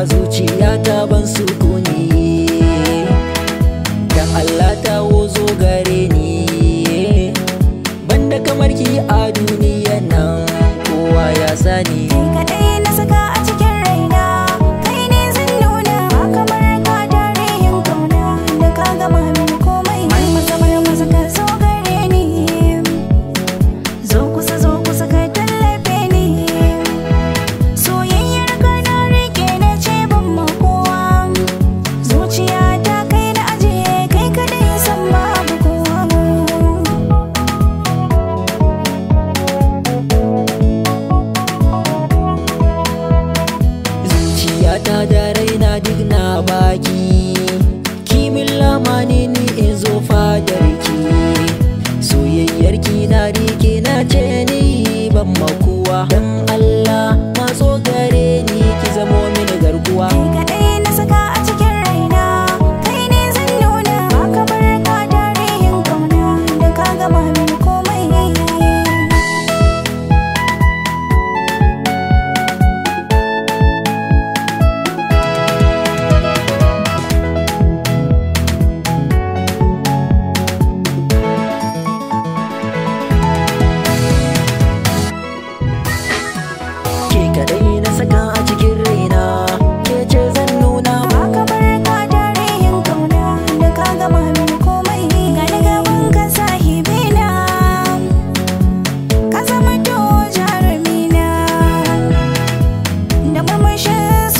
zuciya ta ban sukuni. Dan Allah ta zo gare ni, banda kamar ki a duniyan nan kowa ya sani. Kai kaɗai na saka a cikin raina, kai ne zan nuna ba kamar ka tarihin kauna da ka gama mini komai. Maza ka zo gare ni, zo kusa ka tallafe ni. Soyayyar ka na rike na ce ban ma kowa, zuciya ta kai na ajiye, kai kaɗai san babu kowa. Zuciyata da raina duk na baki, kimin lamani ni in zo fadarki. Soyayyarki na rike na ce ni ban makuwa. Dan Allah matso gare ni ki zamo mini garkuwa. Kai kaɗai na saka a cikin raina, kai ne zan nuna ba kamar ka tarihin kauna da ka gama mini komai. Ke kadai na saka a cikin raina, ke ce zan nuna. Ba kamar ka tarihin kauna da ka gama mini komai. Gani gaban ka sahibina, ka zama to jarumina, da murmushin